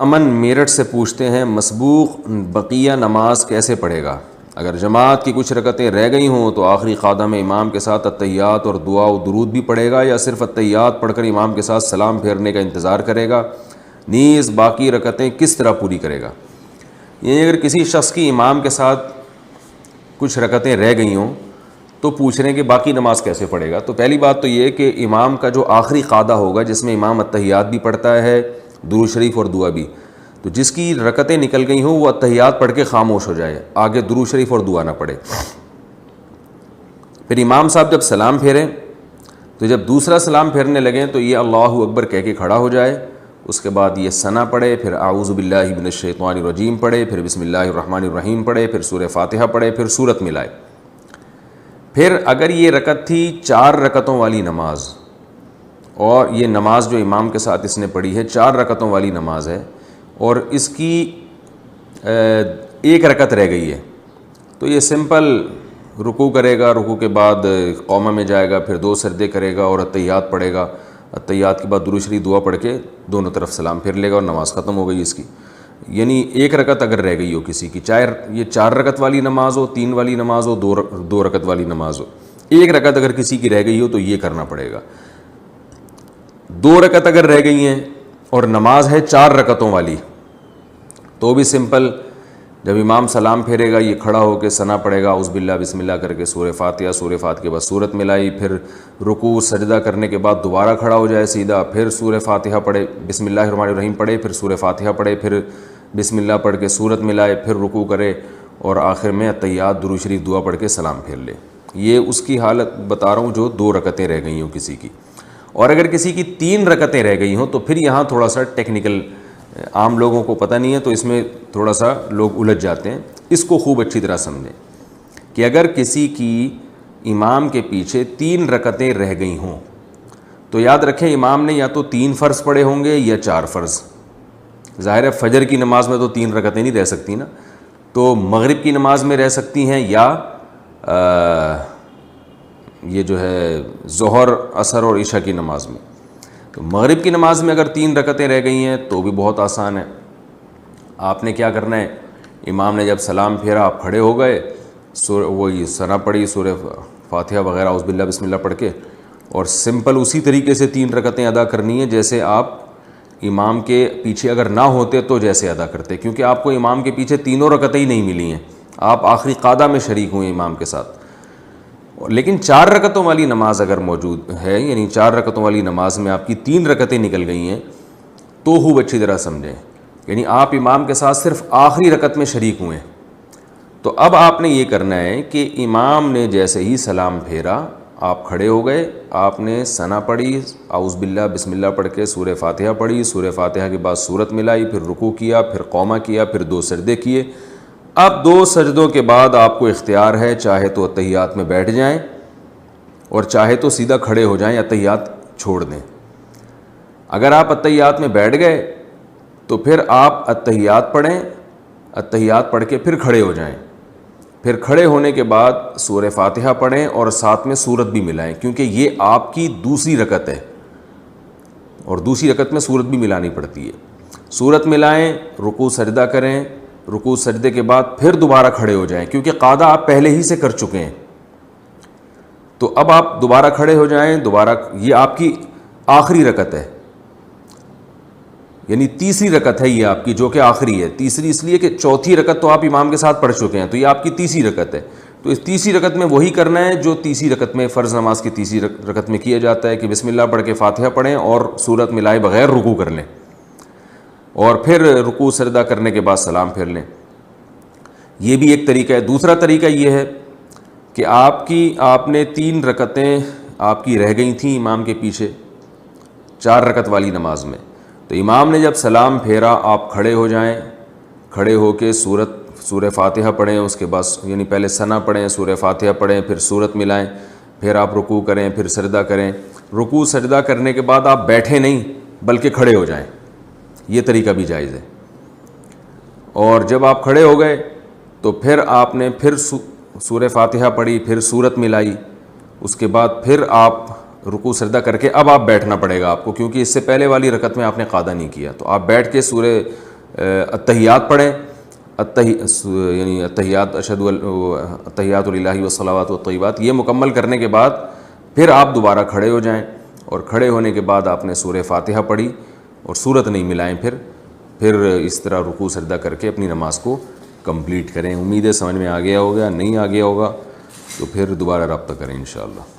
امن میرٹھ سے پوچھتے ہیں مسبوق بقیہ نماز کیسے پڑھے گا؟ اگر جماعت کی کچھ رکعتیں رہ گئی ہوں تو آخری قعدہ میں امام کے ساتھ التحیات اور دعا و درود بھی پڑھے گا، یا صرف التحیات پڑھ کر امام کے ساتھ سلام پھیرنے کا انتظار کرے گا؟ نیز باقی رکعتیں کس طرح پوری کرے گا؟ یعنی اگر کسی شخص کی امام کے ساتھ کچھ رکعتیں رہ گئی ہوں تو پوچھ رہے ہیں کہ باقی نماز کیسے پڑھے گا؟ تو پہلی بات تو یہ کہ امام کا جو آخری قعدہ ہوگا جس میں امام التحیات بھی پڑھتا ہے، درود شریف اور دعا بھی، تو جس کی رکعتیں نکل گئی ہوں وہ التحیات پڑھ کے خاموش ہو جائے، آگے درود شریف اور دعا نہ پڑھے۔ پھر امام صاحب جب سلام پھیریں تو جب دوسرا سلام پھیرنے لگیں تو یہ اللہ اکبر کہہ کے کھڑا ہو جائے، اس کے بعد یہ ثنا پڑھے، پھر اعوذ باللہ من الشیطان الرجیم پڑھے، پھر بسم اللہ الرحمن الرحیم پڑھے، پھر سورہ فاتحہ پڑھے، پھر سورت ملائے۔ پھر اگر یہ رکعت تھی 4 رکعتوں والی نماز، اور یہ نماز جو امام کے ساتھ اس نے پڑھی ہے 4 رکعتوں والی نماز ہے، اور اس کی 1 رکعت رہ گئی ہے، تو یہ سمپل رکوع کرے گا، رکوع کے بعد قومہ میں جائے گا، پھر 2 سجدے کرے گا اور التحیات پڑھے گا، التحیات کے بعد درود شریف دعا پڑھ کے دونوں طرف سلام پھیر لے گا اور نماز ختم ہو گئی اس کی۔ یعنی 1 رکعت اگر رہ گئی ہو کسی کی، چاہے یہ 4 رکعت والی نماز ہو، 3 والی نماز ہو، 2 رکعت والی نماز ہو، 1 رکعت اگر کسی کی رہ گئی ہو تو یہ کرنا پڑے گا۔ 2 رکعت اگر رہ گئی ہیں اور نماز ہے 4 رکعتوں والی تو بھی سمپل، جب امام سلام پھیرے گا یہ کھڑا ہو کے ثنا پڑھے گا، اعوذ باللہ بسم اللہ کر کے سورہ فاتحہ کے بعد سورت ملائی، پھر رکوع سجدہ کرنے کے بعد دوبارہ کھڑا ہو جائے سیدھا، پھر سورہ فاتحہ پڑھے، بسم اللہ الرحمن الرحیم پڑھے، پھر سورہ فاتحہ پڑھے، پھر بسم اللہ پڑھ کے سورت ملائے، پھر رکوع کرے اور آخر میں التحیات درود شریف دعا پڑھ کے سلام پھیر لے۔ یہ اس کی حالت بتا رہا ہوں جو 2 رکعتیں رہ گئی ہوں کسی کی۔ اور اگر کسی کی 3 رکعتیں رہ گئی ہوں تو پھر یہاں تھوڑا سا ٹیکنیکل، عام لوگوں کو پتہ نہیں ہے تو اس میں تھوڑا سا لوگ الجھ جاتے ہیں، اس کو خوب اچھی طرح سمجھیں کہ اگر کسی کی امام کے پیچھے 3 رکعتیں رہ گئی ہوں تو یاد رکھیں امام نے یا تو 3 فرض پڑھے ہوں گے یا 4 فرض۔ ظاہر ہے فجر کی نماز میں تو 3 رکعتیں نہیں رہ سکتی نا، تو مغرب کی نماز میں رہ سکتی ہیں، یا یہ جو ہے ظہر عصر اور عشاء کی نماز میں۔ تو مغرب کی نماز میں اگر 3 رکعتیں رہ گئی ہیں تو بھی بہت آسان ہے، آپ نے کیا کرنا ہے، امام نے جب سلام پھیرا آپ کھڑے ہو گئے، وہی ثنا پڑھی، سورہ فاتحہ وغیرہ اعوذ باللہ بسم اللہ پڑھ کے، اور سمپل اسی طریقے سے 3 رکعتیں ادا کرنی ہے جیسے آپ امام کے پیچھے اگر نہ ہوتے تو جیسے ادا کرتے، کیونکہ آپ کو امام کے پیچھے 3 رکعتیں ہی نہیں ملی ہیں، آپ آخری قعدہ میں شریک ہوئے امام کے ساتھ۔ لیکن 4 رکعتوں والی نماز اگر موجود ہے، یعنی 4 رکعتوں والی نماز میں آپ کی 3 رکعتیں نکل گئی ہیں تو خوب اچھی طرح سمجھیں، یعنی آپ امام کے ساتھ صرف آخری رکعت میں شریک ہوئے ہیں، تو اب آپ نے یہ کرنا ہے کہ امام نے جیسے ہی سلام پھیرا آپ کھڑے ہو گئے، آپ نے ثنا پڑھی، اعوذ باللہ بسم اللہ پڑھ کے سورہ فاتحہ پڑھی، سورہ فاتحہ کے بعد سورت ملائی، پھر رکوع کیا، پھر قومہ کیا، پھر 2 سجدے کیے۔ اب 2 سجدوں کے بعد آپ کو اختیار ہے، چاہے تو التحیات میں بیٹھ جائیں اور چاہے تو سیدھا کھڑے ہو جائیں، التحیات چھوڑ دیں۔ اگر آپ التحیات میں بیٹھ گئے تو پھر آپ التحیات پڑھیں، التحیات پڑھ کے پھر کھڑے ہو جائیں، پھر کھڑے ہونے کے بعد سورہ فاتحہ پڑھیں اور ساتھ میں سورت بھی ملائیں، کیونکہ یہ آپ کی دوسری رکعت ہے اور دوسری رکعت میں سورت بھی ملانی پڑتی ہے۔ سورت ملائیں، رکوع سجدہ کریں، رکوع سجدے کے بعد پھر دوبارہ کھڑے ہو جائیں، کیونکہ قعدہ آپ پہلے ہی سے کر چکے ہیں، تو اب آپ دوبارہ کھڑے ہو جائیں، دوبارہ یہ آپ کی آخری رکعت ہے، یعنی تیسری رکعت ہے یہ آپ کی، جو کہ آخری ہے۔ تیسری اس لیے کہ چوتھی رکعت تو آپ امام کے ساتھ پڑھ چکے ہیں، تو یہ آپ کی تیسری رکعت ہے، تو اس تیسری رکعت میں وہی کرنا ہے جو تیسری رکعت میں، فرض نماز کی تیسری رکعت میں کیا جاتا ہے کہ بسم اللہ پڑھ کے فاتحہ پڑھیں اور سورت ملائے بغیر رکوع کر لیں، اور پھر رکوع سجدہ کرنے کے بعد سلام پھیر لیں۔ یہ بھی ایک طریقہ ہے۔ دوسرا طریقہ یہ ہے کہ آپ نے 3 رکعتیں آپ کی رہ گئی تھیں امام کے پیچھے 4 رکعت والی نماز میں، تو امام نے جب سلام پھیرا آپ کھڑے ہو جائیں، کھڑے ہو کے سورہ فاتحہ پڑھیں، اس کے بعد یعنی پہلے ثنا پڑھیں، سورہ فاتحہ پڑھیں، پھر سورت ملائیں، پھر آپ رکوع کریں، پھر سجدہ کریں۔ رکوع سجدہ کرنے کے بعد آپ بیٹھے نہیں بلکہ کھڑے ہو جائیں، یہ طریقہ بھی جائز ہے۔ اور جب آپ کھڑے ہو گئے تو پھر آپ نے پھر سورہ فاتحہ پڑھی، پھر سورت ملائی، اس کے بعد پھر آپ رکوع سجدہ کر کے اب آپ بیٹھنا پڑے گا آپ کو، کیونکہ اس سے پہلے والی رکعت میں آپ نے قعدہ نہیں کیا، تو آپ بیٹھ کے التحیات پڑھیں، یعنی التحیات التحیات للہ والصلوات والطیبات، یہ مکمل کرنے کے بعد پھر آپ دوبارہ کھڑے ہو جائیں، اور کھڑے ہونے کے بعد آپ نے سورہ فاتحہ پڑھی اور سورت نہیں ملائیں، پھر اس طرح رکوع سجدہ کر کے اپنی نماز کو کمپلیٹ کریں۔ امید ہے سمجھ میں آ گیا ہوگا، نہیں آ گیا ہوگا تو پھر دوبارہ رابطہ کریں انشاءاللہ۔